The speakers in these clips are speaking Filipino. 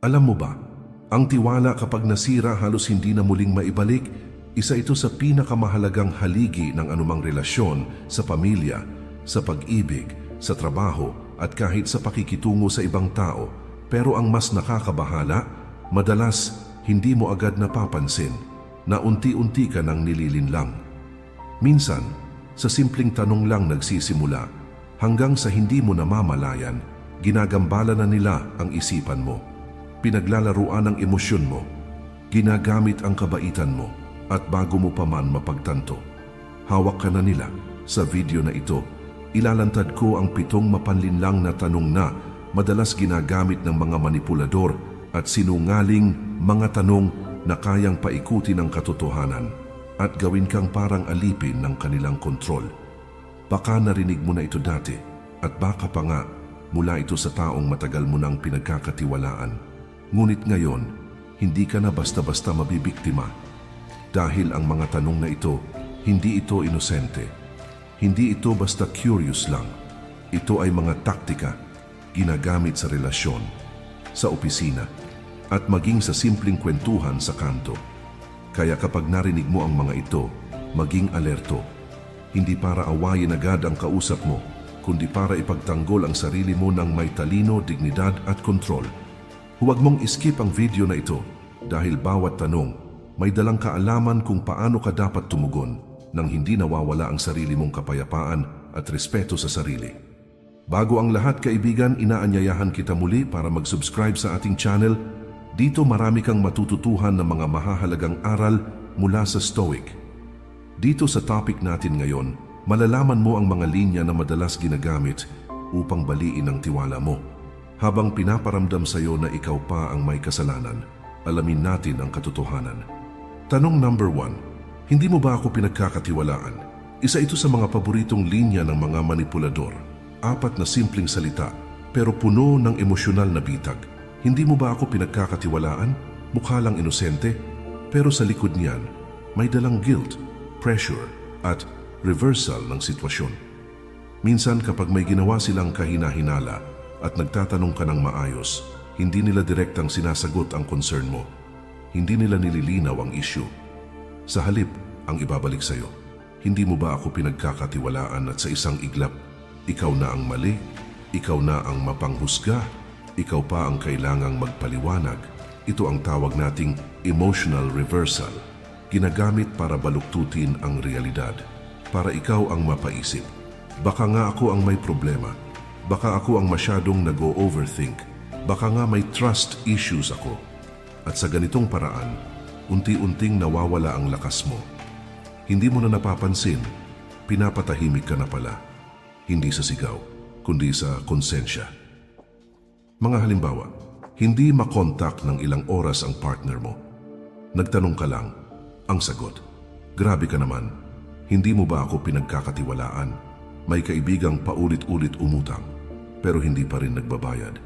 Alam mo ba, ang tiwala kapag nasira halos hindi na muling maibalik, isa ito sa pinakamahalagang haligi ng anumang relasyon sa pamilya, sa pag-ibig, sa trabaho at kahit sa pakikitungo sa ibang tao. Pero ang mas nakakabahala, madalas hindi mo agad napapansin na unti-unti ka nang nililinlang. Minsan, sa simpleng tanong lang nagsisimula, hanggang sa hindi mo namamalayan, ginagambala na nila ang isipan mo. Pinaglalaruan ang emosyon mo, ginagamit ang kabaitan mo, at bago mo pa man mapagtanto, hawak ka na nila. Sa video na ito, ilalantad ko ang 7 mapanlinlang na tanong na madalas ginagamit ng mga manipulador at sinungaling, mga tanong na kayang paikutin ang katotohanan at gawin kang parang alipin ng kanilang kontrol. Baka narinig mo na ito dati at baka pa nga mula ito sa taong matagal mo nang pinagkakatiwalaan. Ngunit ngayon, hindi ka na basta-basta mabibiktima dahil ang mga tanong na ito, hindi ito inosente. Hindi ito basta curious lang. Ito ay mga taktika ginagamit sa relasyon, sa opisina, at maging sa simpleng kwentuhan sa kanto. Kaya kapag narinig mo ang mga ito, maging alerto. Hindi para awayin agad ang kausap mo, kundi para ipagtanggol ang sarili mo ng may talino, dignidad at kontrol. Huwag mong iskip ang video na ito dahil bawat tanong may dalang kaalaman kung paano ka dapat tumugon nang hindi nawawala ang sarili mong kapayapaan at respeto sa sarili. Bago ang lahat, kaibigan, inaanyayahan kita muli para mag-subscribe sa ating channel. Dito marami kang matututuhan ng mga mahahalagang aral mula sa Stoic. Dito sa topic natin ngayon, malalaman mo ang mga linya na madalas ginagamit upang baliin ang tiwala mo. Habang pinaparamdam sa iyo na ikaw pa ang may kasalanan, alamin natin ang katotohanan. Tanong number 1, hindi mo ba ako pinagkakatiwalaan? Isa ito sa mga paboritong linya ng mga manipulador. 4 na simpleng salita, pero puno ng emosyonal na bitag. Hindi mo ba ako pinagkakatiwalaan? Mukha lang inosente, pero sa likod niyan, may dalang guilt, pressure, at reversal ng sitwasyon. Minsan kapag may ginawa silang kahina-hinala at nagtatanong ka ng maayos, hindi nila direktang sinasagot ang concern mo. Hindi nila nililinaw ang issue. Sa halip, ang ibabalik sa iyo, hindi mo ba ako pinagkakatiwalaan at sa isang iglap, ikaw na ang mali, ikaw na ang mapanghusga, ikaw pa ang kailangang magpaliwanag. Ito ang tawag nating emotional reversal. Ginagamit para baluktutin ang realidad, para ikaw ang mapaisip. Baka nga ako ang may problema. Baka ako ang masyadong nag-o-overthink. Baka nga may trust issues ako. At sa ganitong paraan, unti-unting nawawala ang lakas mo. Hindi mo na napapansin, pinapatahimik ka na pala. Hindi sa sigaw, kundi sa konsensya. Mga halimbawa, hindi makontak ng ilang oras ang partner mo. Nagtanong ka lang, ang sagot, grabe ka naman, hindi mo ba ako pinagkakatiwalaan? May kaibigang paulit-ulit umutang, pero hindi pa rin nagbabayad.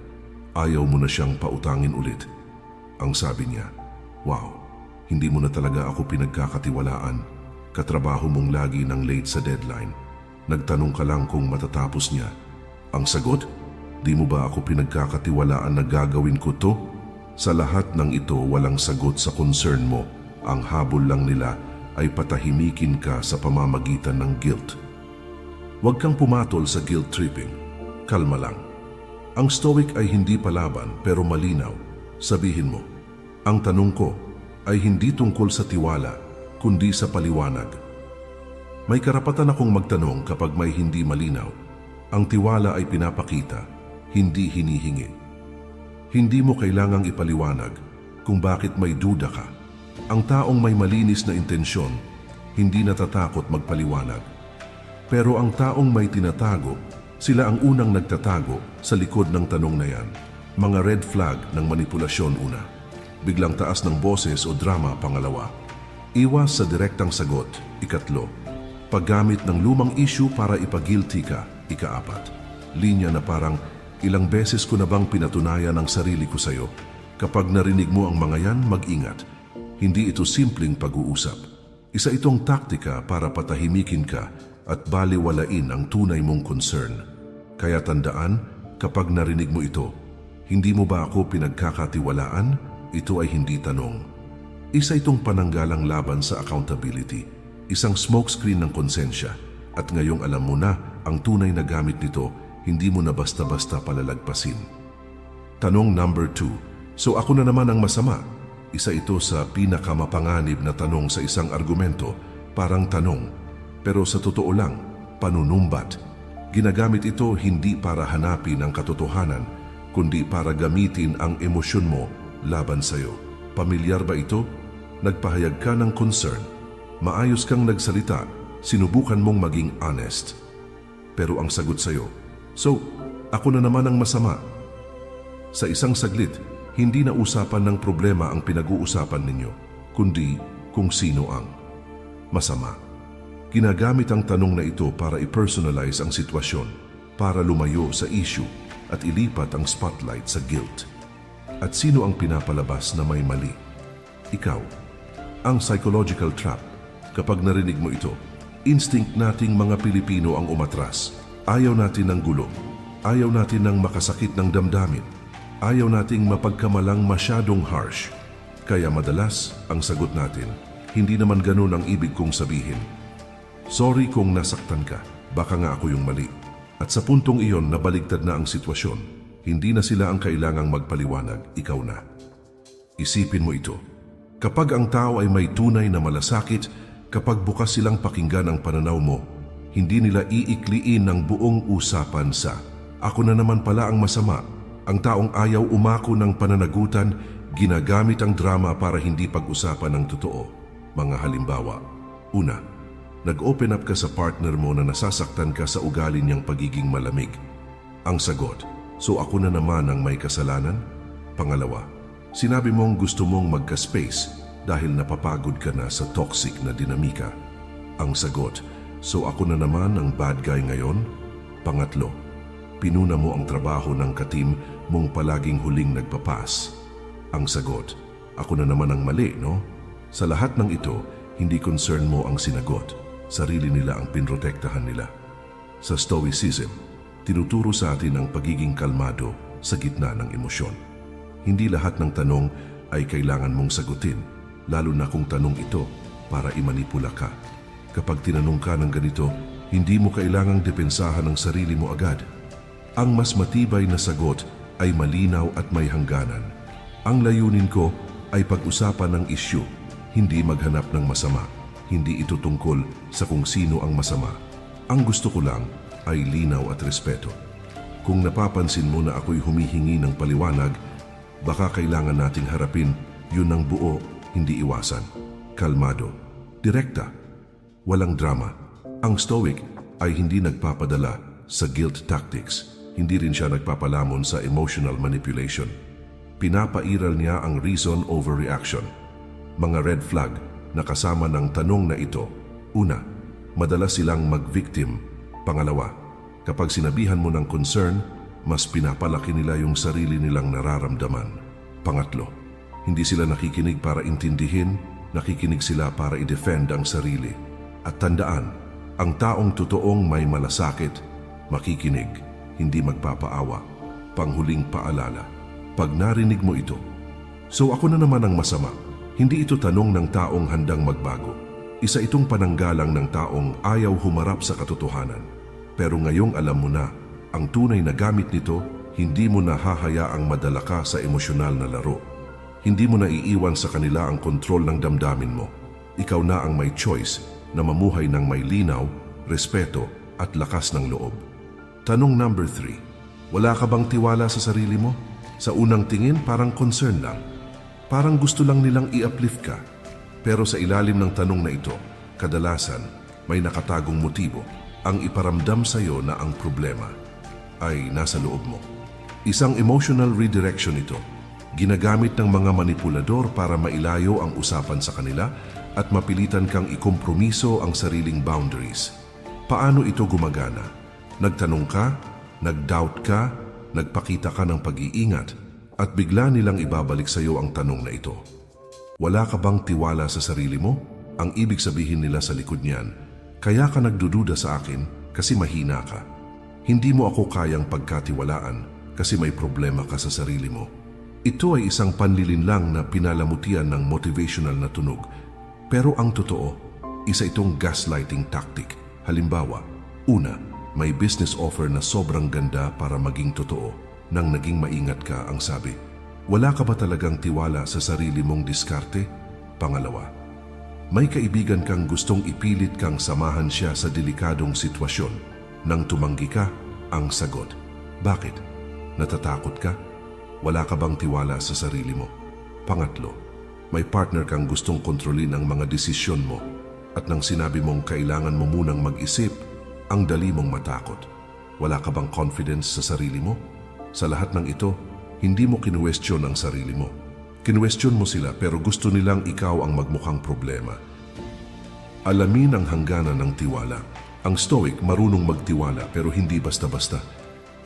Ayaw mo na siyang pautangin ulit. Ang sabi niya, wow, hindi mo na talaga ako pinagkakatiwalaan. Katrabaho mong lagi ng late sa deadline. Nagtanong ka lang kung matatapos niya. Ang sagot, di mo ba ako pinagkakatiwalaan na gagawin ko to? Sa lahat ng ito, walang sagot sa concern mo. Ang habol lang nila ay patahimikin ka sa pamamagitan ng guilt. Huwag kang pumatol sa guilt tripping. Kalma lang. Ang Stoic ay hindi palaban pero malinaw. Sabihin mo, ang tanong ko ay hindi tungkol sa tiwala, kundi sa paliwanag. May karapatan akong magtanong kapag may hindi malinaw. Ang tiwala ay pinapakita, hindi hinihingi. Hindi mo kailangang ipaliwanag kung bakit may duda ka. Ang taong may malinis na intensyon, hindi natatakot magpaliwanag. Pero ang taong may tinatago, sila ang unang nagtatago sa likod ng tanong na yan. Mga red flag ng manipulasyon una. Biglang taas ng boses o drama pangalawa. Iwas sa direktang sagot, 3. Paggamit ng lumang issue para ipag-guilty ka, 4. Linya na parang, ilang beses ko na bang pinatunayan ang sarili ko sa'yo? Kapag narinig mo ang mga yan, mag-ingat. Hindi ito simpleng pag-uusap. Isa itong taktika para patahimikin ka at baliwalain ang tunay mong concern. Kaya tandaan, kapag narinig mo ito, Hindi mo ba ako pinagkakatiwalaan? Ito ay hindi tanong. Isa itong pananggalang laban sa accountability, isang smokescreen ng konsensya. At ngayong alam mo na ang tunay na gamit nito, hindi mo na basta-basta palalagpasin. Tanong number 2. So ako na naman ang masama? Isa ito sa pinakamapanganib na tanong sa isang argumento, parang tanong. Pero sa totoo lang, panunumbat. Ginagamit ito hindi para hanapin ang katotohanan, kundi para gamitin ang emosyon mo laban sa'yo. Pamilyar ba ito? Nagpahayag ka ng concern. Maayos kang nagsalita, sinubukan mong maging honest. Pero ang sagot sa'yo, so, ako na naman ang masama. Sa isang saglit, hindi na usapan ng problema ang pinag-uusapan ninyo, kundi kung sino ang masama. Ginagamit ang tanong na ito para i-personalize ang sitwasyon, para lumayo sa issue at ilipat ang spotlight sa guilt. At sino ang pinapalabas na may mali? Ikaw. Ang psychological trap. Kapag narinig mo ito, instinct nating mga Pilipino ang umatras. Ayaw natin ng gulo. Ayaw natin ng makasakit ng damdamin. Ayaw nating mapagkamalang masyadong harsh. Kaya madalas, ang sagot natin, hindi naman ganun ang ibig kong sabihin. Sorry kung nasaktan ka, baka nga ako yung mali. At sa puntong iyon nabaligtad na ang sitwasyon, hindi na sila ang kailangang magpaliwanag, ikaw na. Isipin mo ito. Kapag ang tao ay may tunay na malasakit, kapag bukas silang pakinggan ang pananaw mo, hindi nila iikliin ng buong usapan sa, ako na naman pala ang masama. Ang taong ayaw umako ng pananagutan, ginagamit ang drama para hindi pag-usapan ng totoo. Mga halimbawa, una, nag-open up ka sa partner mo na nasasaktan ka sa ugali niyang pagiging malamig. Ang sagot, so ako na naman ang may kasalanan? Pangalawa, sinabi mong gusto mong magka-space dahil napapagod ka na sa toxic na dinamika. Ang sagot, so ako na naman ang bad guy ngayon? Pangatlo, pinuna mo ang trabaho ng katim mong palaging huling nagpapas. Ang sagot, ako na naman ang mali, no? Sa lahat ng ito, hindi concern mo ang sinagot. Sarili nila ang pinrotektahan nila. Sa Stoicism, tinuturo sa atin ang pagiging kalmado sa gitna ng emosyon. Hindi lahat ng tanong ay kailangan mong sagutin, lalo na kung tanong ito para imanipula ka. Kapag tinanong ka ng ganito, hindi mo kailangang depensahan ang sarili mo agad. Ang mas matibay na sagot ay malinaw at may hangganan. Ang layunin ko ay pag-usapan ng issue, hindi maghanap ng masama. Hindi ito tungkol sa kung sino ang masama. Ang gusto ko lang ay linaw at respeto. Kung napapansin mo na ako'y humihingi ng paliwanag, baka kailangan nating harapin yun ng buo, hindi iwasan. Kalmado, direkta, walang drama. Ang Stoic ay hindi nagpapadala sa guilt tactics. Hindi rin siya nagpapalamon sa emotional manipulation. Pinapairal niya ang reason over reaction. Mga red flag na kasama ng tanong na ito. Una, madalas silang mag-victim. Pangalawa, kapag sinabihan mo ng concern, mas pinapalaki nila yung sarili nilang nararamdaman. Pangatlo, hindi sila nakikinig para intindihin, nakikinig sila para i-defend ang sarili. At tandaan, ang taong totoong may malasakit, makikinig, hindi magpapaawa. Panghuling paalala, pag narinig mo ito, so ako na naman ang masama. Hindi ito tanong ng taong handang magbago. Isa itong pananggalang ng taong ayaw humarap sa katotohanan. Pero ngayong alam mo na, ang tunay na gamit nito, hindi mo na hahayaang madala ka sa emosyonal na laro. Hindi mo na iiwan sa kanila ang kontrol ng damdamin mo. Ikaw na ang may choice na mamuhay ng may linaw, respeto at lakas ng loob. Tanong number 3. Wala ka bang tiwala sa sarili mo? Sa unang tingin parang concern lang. Parang gusto lang nilang i-uplift ka. Pero sa ilalim ng tanong na ito, kadalasan may nakatagong motibo. Ang iparamdam sa iyo na ang problema ay nasa loob mo. Isang emotional redirection ito. Ginagamit ng mga manipulador para mailayo ang usapan sa kanila at mapilitan kang ikompromiso ang sariling boundaries. Paano ito gumagana? Nagtanong ka, nag-doubt ka, nagpakita ka ng pag-iingat, at bigla nilang ibabalik sa iyo ang tanong na ito. Wala ka bang tiwala sa sarili mo? Ang ibig sabihin nila sa likod niyan, kaya ka nagdududa sa akin kasi mahina ka. Hindi mo ako kayang pagkatiwalaan kasi may problema ka sa sarili mo. Ito ay isang panlilinlang na pinalamutian ng motivational na tunog. Pero ang totoo, isa itong gaslighting tactic. Halimbawa, una, may business offer na sobrang ganda para maging totoo. Nang naging maingat ka, ang sabi, wala ka ba talagang tiwala sa sarili mong diskarte? Pangalawa, may kaibigan kang gustong ipilit kang samahan siya sa delikadong sitwasyon. Nang tumanggi ka, ang sagot, bakit? Natatakot ka? Wala ka bang tiwala sa sarili mo? Pangatlo, may partner kang gustong kontrolin ang mga desisyon mo at nang sinabi mong kailangan mo munang mag-isip, ang dali mong matakot. Wala ka bang confidence sa sarili mo? Sa lahat ng ito, hindi mo kinuwestiyon ang sarili mo. Kinuwestiyon mo sila pero gusto nilang ikaw ang magmukhang problema. Alamin ang hangganan ng tiwala. Ang Stoic marunong magtiwala pero hindi basta-basta.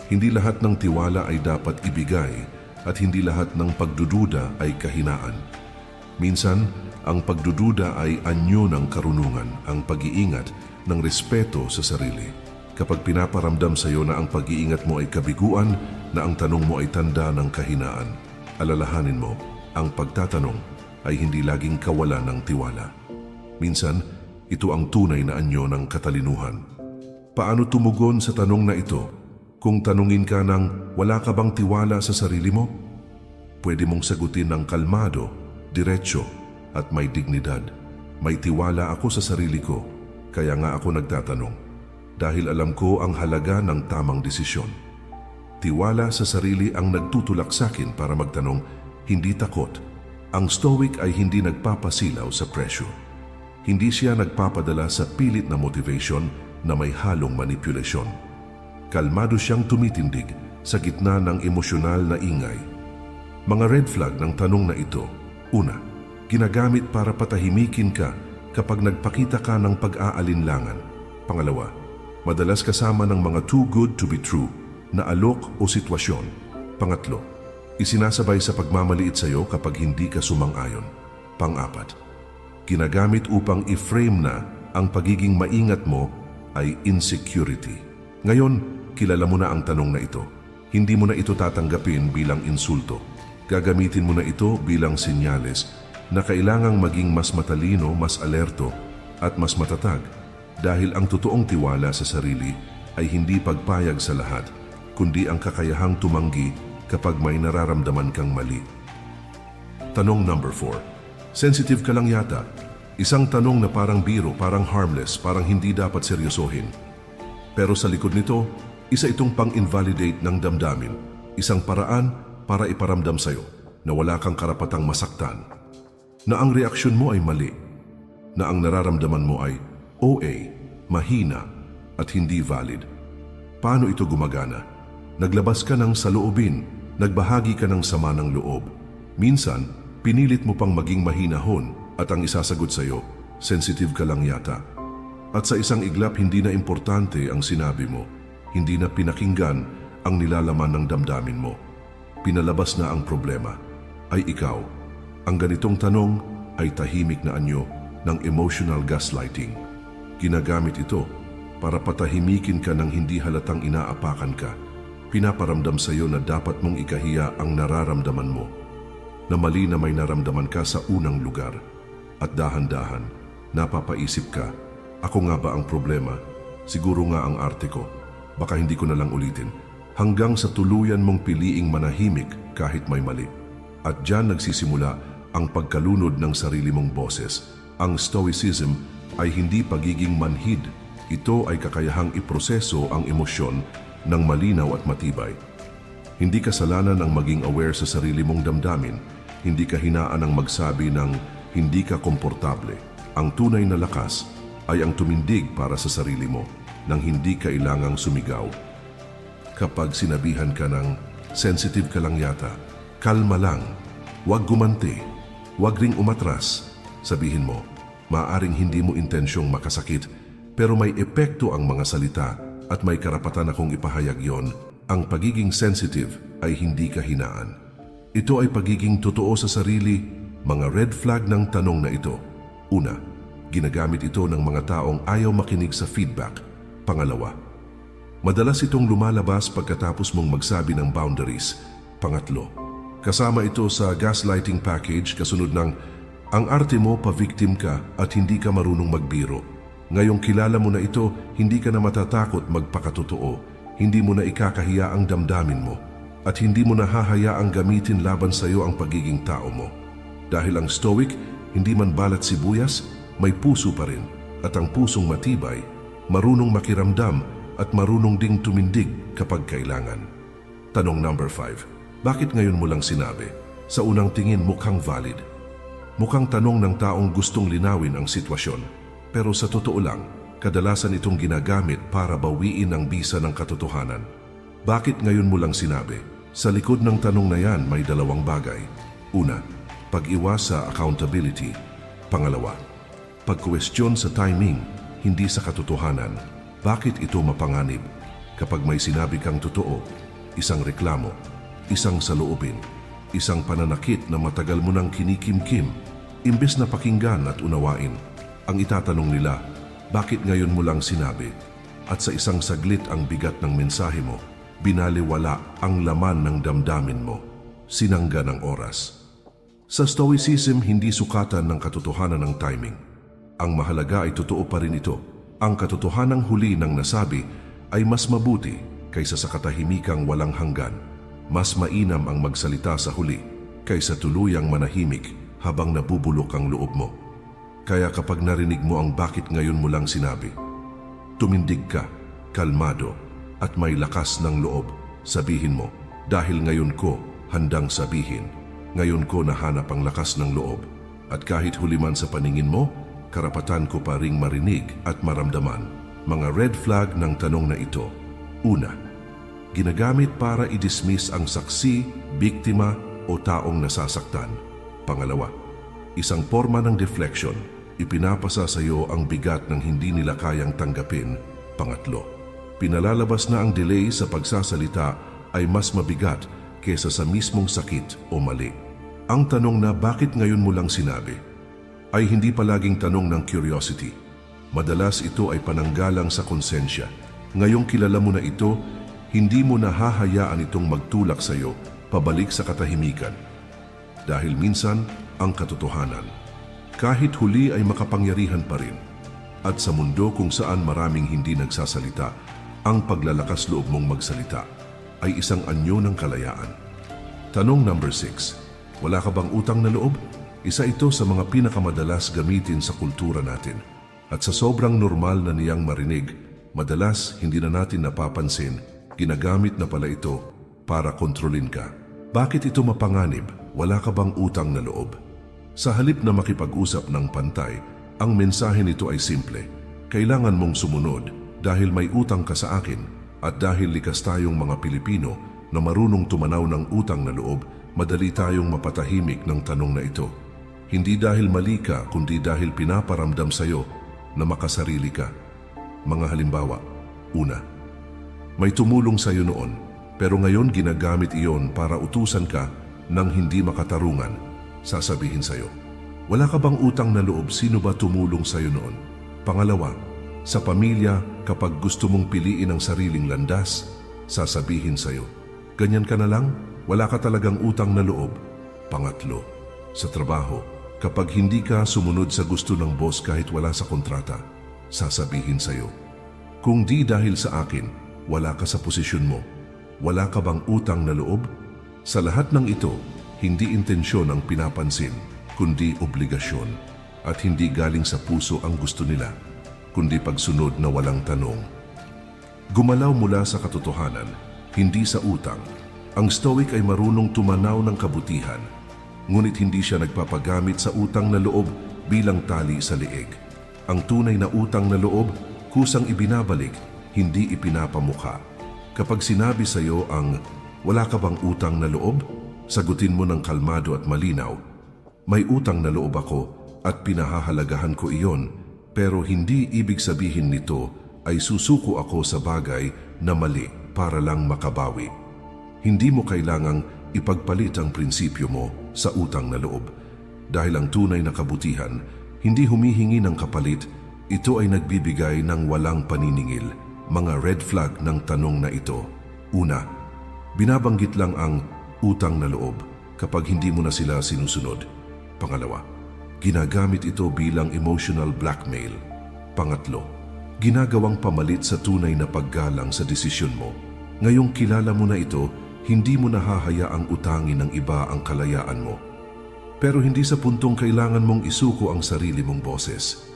Hindi lahat ng tiwala ay dapat ibigay at hindi lahat ng pagdududa ay kahinaan. Minsan, ang pagdududa ay anyo ng karunungan, ang pag-iingat ng respeto sa sarili. Kapag pinaparamdam sa iyo na ang pag-iingat mo ay kabiguan, na ang tanong mo ay tanda ng kahinaan, alalahanin mo, ang pagtatanong ay hindi laging kawalan ng tiwala. Minsan, ito ang tunay na anyo ng katalinuhan. Paano tumugon sa tanong na ito? Kung tanungin ka ng wala ka bang tiwala sa sarili mo? Pwede mong sagutin ng kalmado, diretso at may dignidad. May tiwala ako sa sarili ko, kaya nga ako nagtatanong. Dahil alam ko ang halaga ng tamang desisyon. Tiwala sa sarili ang nagtutulak sa akin para magtanong, hindi takot. Ang Stoic ay hindi nagpapasilaw sa pressure. Hindi siya nagpapadala sa pilit na motivation na may halong manipulasyon. Kalmado siyang tumitindig sa gitna ng emosyonal na ingay. Mga red flag ng tanong na ito. Una, ginagamit para patahimikin ka kapag nagpakita ka ng pag-aalinlangan. Pangalawa, madalas kasama ng mga too good to be true na alok o sitwasyon. Pangatlo, isinasabay sa pagmamaliit sa iyo kapag hindi ka sumang-ayon. Pang-apat, ginagamit upang i-frame na ang pagiging maingat mo ay insecurity. Ngayon, kilala mo na ang tanong na ito. Hindi mo na ito tatanggapin bilang insulto. Gagamitin mo na ito bilang senyales na kailangang maging mas matalino, mas alerto at mas matatag dahil ang totoong tiwala sa sarili ay hindi pagpayag sa lahat, kundi ang kakayahang tumanggi kapag may nararamdaman kang mali. Tanong number 4. Sensitive ka lang yata. Isang tanong na parang biro, parang harmless, parang hindi dapat seryosohin. Pero sa likod nito, isa itong pang-invalidate ng damdamin. Isang paraan para iparamdam sa'yo na wala kang karapatang masaktan. Na ang reaksyon mo ay mali. Na ang nararamdaman mo ay OA, mahina at hindi valid. Paano ito gumagana? Naglabas ka ng saloobin, nagbahagi ka ng sama ng loob. Minsan, pinilit mo pang maging mahinahon at ang isasagot sa'yo, sensitive ka lang yata. At sa isang iglap, hindi na importante ang sinabi mo. Hindi na pinakinggan ang nilalaman ng damdamin mo. Pinalabas na ang problema. Ay ikaw. Ang ganitong tanong ay tahimik na anyo ng emotional gaslighting. Ginagamit ito para patahimikin ka ng hindi halatang inaapakan ka. Pinaparamdam sa iyo na dapat mong ikahiya ang nararamdaman mo. Na mali na may naramdaman ka sa unang lugar. At dahan-dahan, napapaisip ka, ako nga ba ang problema? Siguro nga ang arte ko. Baka hindi ko na lang ulitin. Hanggang sa tuluyan mong piliing manahimik kahit may mali. At diyan nagsisimula ang pagkalunod ng sarili mong boses. Ang Stoicism ay hindi pagiging manhid. Ito ay kakayahang iproseso ang emosyon ng malinaw at matibay. Hindi kasalanan ang maging aware sa sarili mong damdamin. Hindi kahinaan ang magsabi ng hindi ka komportable. Ang tunay na lakas ay ang tumindig para sa sarili mo nang hindi kailangang sumigaw. Kapag sinabihan ka ng sensitive ka lang yata, kalma lang, huwag gumanti, huwag ring umatras, sabihin mo, maaaring hindi mo intensyong makasakit, pero may epekto ang mga salita at may karapatan akong ipahayag yon. Ang pagiging sensitive ay hindi kahinaan. Ito ay pagiging totoo sa sarili. Mga red flag ng tanong na ito. Una, ginagamit ito ng mga taong ayaw makinig sa feedback. Pangalawa, Madalas itong lumalabas pagkatapos mong magsabi ng boundaries. Pangatlo, kasama ito sa gaslighting package kasunod ng ang arte mo pa-victim ka at hindi ka marunong magbiro. Ngayong kilala mo na ito, hindi ka na matatakot magpakatotoo, hindi mo na ikakahiya ang damdamin mo, at hindi mo na hahayaang gamitin laban sa iyo ang pagiging tao mo. Dahil ang stoic, hindi man balat sibuyas, may puso pa rin, at ang pusong matibay, marunong makiramdam at marunong ding tumindig kapag kailangan. Tanong number 5. Bakit ngayon mo lang sinabi? Sa unang tingin mukhang valid. Mukhang tanong ng taong gustong linawin ang sitwasyon. Pero sa totoo lang, kadalasan itong ginagamit para bawiin ang bisa ng katotohanan. Bakit ngayon mo lang sinabi? Sa likod ng tanong na yan may dalawang bagay. Una, pag-iwas sa accountability. Pangalawa, pag-question sa timing, hindi sa katotohanan. Bakit ito mapanganib? Kapag may sinabi kang totoo, isang reklamo, isang saloobin, isang pananakit na matagal mo nang kinikimkim, imbes na pakinggan at unawain, ang itatanong nila, bakit ngayon mo lang sinabi? At sa isang saglit ang bigat ng mensahe mo, binaliwala ang laman ng damdamin mo, sinangga ng oras. Sa Stoicism, hindi sukatan ng katotohanan ng timing. Ang mahalaga ay totoo pa rin ito. Ang katotohanang huli ng nasabi ay mas mabuti kaysa sa katahimikang walang hanggan. Mas mainam ang magsalita sa huli kaysa tuluyang manahimik habang nabubulok ang loob mo. Kaya kapag narinig mo ang bakit ngayon mo lang sinabi, tumindig ka, kalmado, at may lakas ng loob. Sabihin mo, dahil ngayon ko handang sabihin, ngayon ko nahanap ang lakas ng loob. At kahit huli man sa paningin mo, karapatan ko pa ring marinig at maramdaman. Mga red flag ng tanong na ito. Una, ginagamit para i-dismiss ang saksi, biktima o taong nasasaktan. Pangalawa, isang forma ng deflection, ipinapasa sa iyo ang bigat ng hindi nila kayang tanggapin. Pangatlo, pinalalabas na ang delay sa pagsasalita ay mas mabigat kesa sa mismong sakit o mali. Ang tanong na bakit ngayon mo lang sinabi ay hindi palaging tanong ng curiosity. Madalas ito ay pananggalang sa konsensya. Ngayong kilala mo na ito, hindi mo na hahayaan itong magtulak sa iyo pabalik sa katahimikan. Dahil minsan, ang katotohanan, kahit huli ay makapangyarihan pa rin. At sa mundo kung saan maraming hindi nagsasalita, ang paglalakas loob mong magsalita ay isang anyo ng kalayaan. Tanong number 6. Wala ka bang utang na loob? Isa ito sa mga pinakamadalas gamitin sa kultura natin. At sa sobrang normal na niyang marinig, madalas hindi na natin napapansin, ginagamit na pala ito para kontrolin ka. Bakit ito mapanganib? Wala ka bang utang na loob? Sa halip na makipag-usap ng pantay, ang mensahe nito ay simple. Kailangan mong sumunod dahil may utang ka sa akin at dahil likas tayong mga Pilipino na marunong tumanaw ng utang na loob, madali tayong mapatahimik ng tanong na ito. Hindi dahil mali ka, kundi dahil pinaparamdam sa iyo na makasarili ka. Mga halimbawa, una, may tumulong sa iyo noon, pero ngayon ginagamit iyon para utusan ka ng hindi makatarungan. Sasabihin sa iyo, wala ka bang utang na loob? Sino ba tumulong sa iyo noon? Pangalawa, sa pamilya, kapag gusto mong piliin ang sariling landas, sasabihin sa iyo, ganyan ka na lang? Wala ka talagang utang na loob? Pangatlo, sa trabaho, kapag hindi ka sumunod sa gusto ng boss kahit wala sa kontrata, sasabihin sa iyo, kung di dahil sa akin, wala ka sa posisyon mo. Wala ka bang utang na loob? Sa lahat ng ito, hindi intensyon ang pinapansin, kundi obligasyon. At hindi galing sa puso ang gusto nila, kundi pagsunod na walang tanong. Gumalaw mula sa katotohanan, hindi sa utang. Ang Stoic ay marunong tumanaw ng kabutihan, ngunit hindi siya nagpapagamit sa utang na loob bilang tali sa leeg. Ang tunay na utang na loob, kusang ibinabalik, hindi ipinapamukha. Kapag sinabi sa iyo ang wala ka bang utang na loob, sagutin mo ng kalmado at malinaw, may utang na loob ako at pinahahalagahan ko iyon, pero hindi ibig sabihin nito ay susuko ako sa bagay na mali para lang makabawi. Hindi mo kailangang ipagpalit ang prinsipyo mo sa utang na loob. Dahil ang tunay na kabutihan, hindi humihingi ng kapalit, ito ay nagbibigay ng walang paniningil. mga red flag ng tanong na ito. Una, binabanggit lang ang utang na loob kapag hindi mo na sila sinusunod. Pangalawa, ginagamit ito bilang emotional blackmail. Pangatlo, ginagawang pamalit sa tunay na paggalang sa desisyon mo. Ngayong kilala mo na ito, hindi mo nahahayaang utangin ng iba ang kalayaan mo. Pero hindi sa puntong kailangan mong isuko ang sarili mong boses.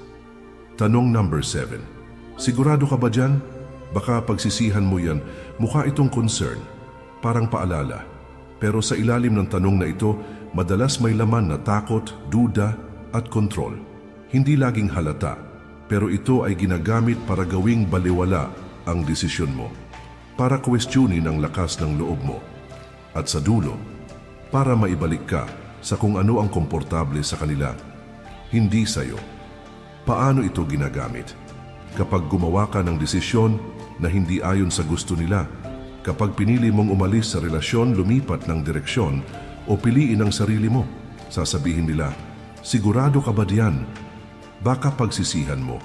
Tanong number 7. Sigurado ka ba dyan? Baka pagsisihan mo yan, mukha itong concern, parang paalala. Pero sa ilalim ng tanong na ito, madalas may laman na takot, duda at kontrol. Hindi laging halata, pero ito ay ginagamit para gawing baliwala ang desisyon mo. Para questionin ang lakas ng loob mo. At sa dulo, para maibalik ka sa kung ano ang komportable sa kanila, hindi sa'yo. Paano ito ginagamit? Kapag gumawa ka ng desisyon na hindi ayon sa gusto nila, kapag pinili mong umalis sa relasyon, lumipat ng direksyon, o piliin ang sarili mo, sasabihin nila, sigurado ka ba diyan? Baka pagsisihan mo.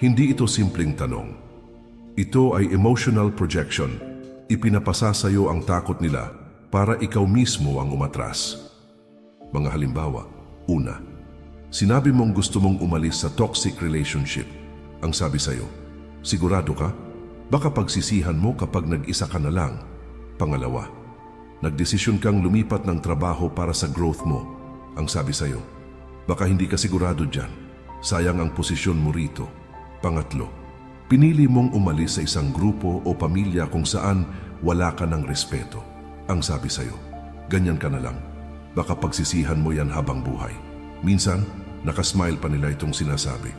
Hindi ito simpleng tanong. Ito ay emotional projection. Ipinapasa sa iyo ang takot nila para ikaw mismo ang umatras. Mga halimbawa, una, sinabi mong gusto mong umalis sa toxic relationship. Ang sabi sa iyo, sigurado ka? Baka pagsisihan mo kapag nag-isa ka na lang. Pangalawa, nagdesisyon kang lumipat ng trabaho para sa growth mo. Ang sabi sa iyo, baka hindi ka sigurado dyan. Sayang ang posisyon mo rito. Pangatlo, pinili mong umalis sa isang grupo o pamilya kung saan wala ka ng respeto. Ang sabi sa iyo, ganyan ka na lang. Baka pagsisihan mo yan habang buhay. Minsan, nakasmile pa nila itong sinasabi.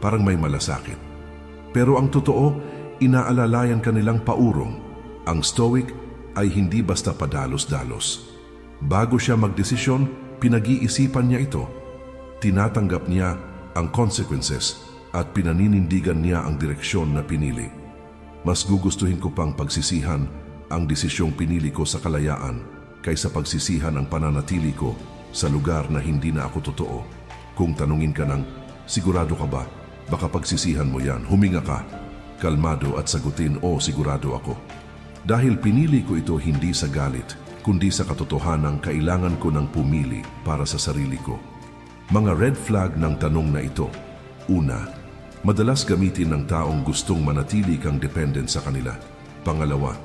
Parang may malasakit. Pero ang totoo, inaalalayan ka nilang paurong. Ang stoic ay hindi basta padalos-dalos. Bago siya magdesisyon, pinag-iisipan niya ito. Tinatanggap niya ang consequences at pinaninindigan niya ang direksyon na pinili. Mas gugustuhin ko pang pagsisihan ang desisyong pinili ko sa kalayaan kaysa pagsisihan ang pananatili ko sa lugar na hindi na ako totoo. Kung tanungin ka ng, sigurado ka ba? Baka pagsisihan mo yan, huminga ka, kalmado at sagutin, o sigurado ako. Dahil pinili ko ito hindi sa galit, kundi sa katotohanan kailangan ko ng pumili para sa sarili ko. Mga red flag ng tanong na ito. Una, madalas gamitin ng taong gustong manatili kang dependent sa kanila. Pangalawa,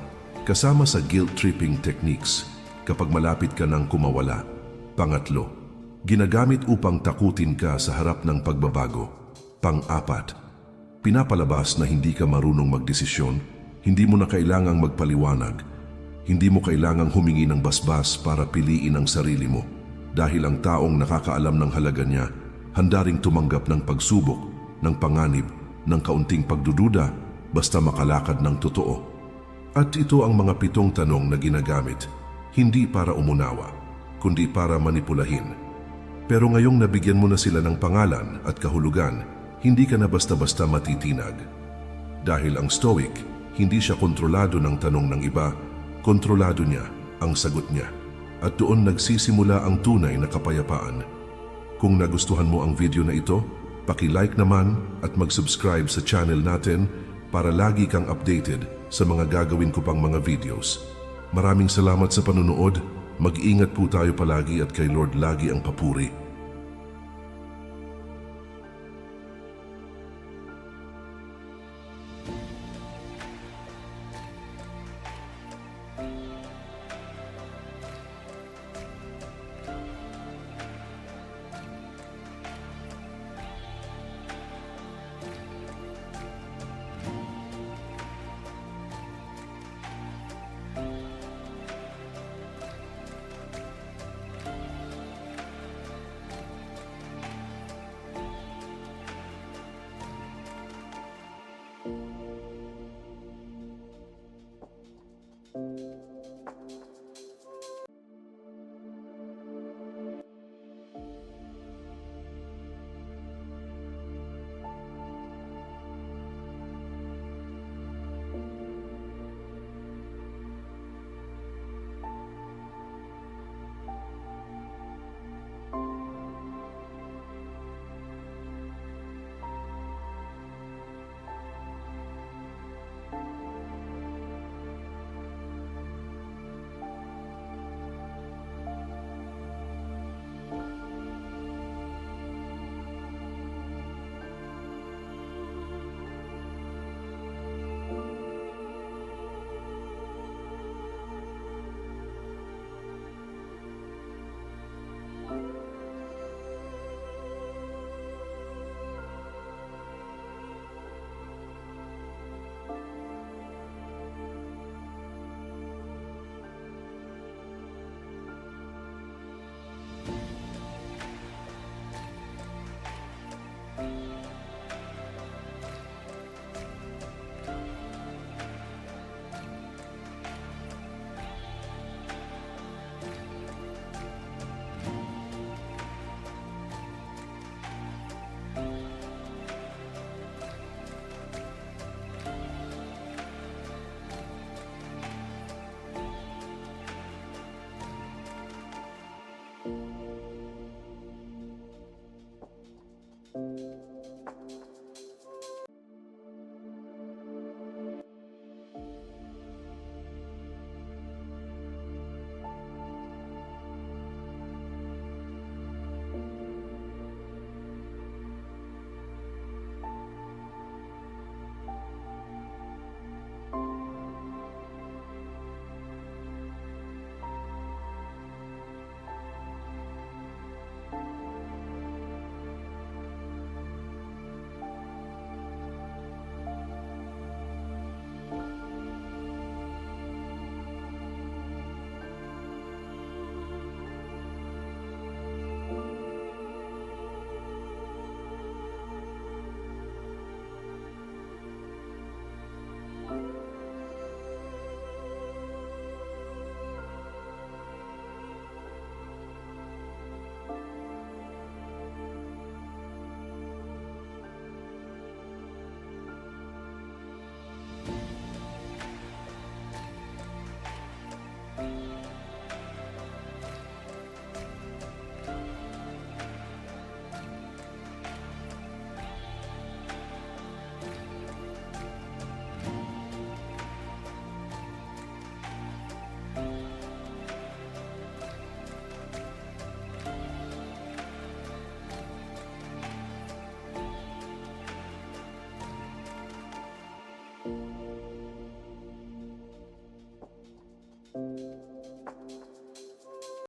kasama sa guilt-tripping techniques kapag malapit ka ng kumawala. Pangatlo, ginagamit upang takutin ka sa harap ng pagbabago. Pang-apat, pinapalabas na hindi ka marunong magdesisyon, hindi mo na kailangang magpaliwanag, hindi mo kailangang humingi ng basbas para piliin ang sarili mo. Dahil ang taong nakakaalam ng halaga niya, handa ring tumanggap ng pagsubok, ng panganib, ng kaunting pagdududa, basta makalakad ng totoo. At ito ang mga 7 tanong na ginagamit, hindi para umunawa, kundi para manipulahin. Pero ngayong nabigyan mo na sila ng pangalan at kahulugan, hindi ka na basta-basta matitinag. Dahil ang stoic, hindi siya kontrolado ng tanong ng iba, kontrolado niya ang sagot niya. At doon nagsisimula ang tunay na kapayapaan. Kung nagustuhan mo ang video na ito, paki-like naman at mag-subscribe sa channel natin para lagi kang updated sa mga gagawin ko pang mga videos. Maraming salamat sa panunood. Mag-ingat po tayo palagi at kay Lord lagi ang papuri.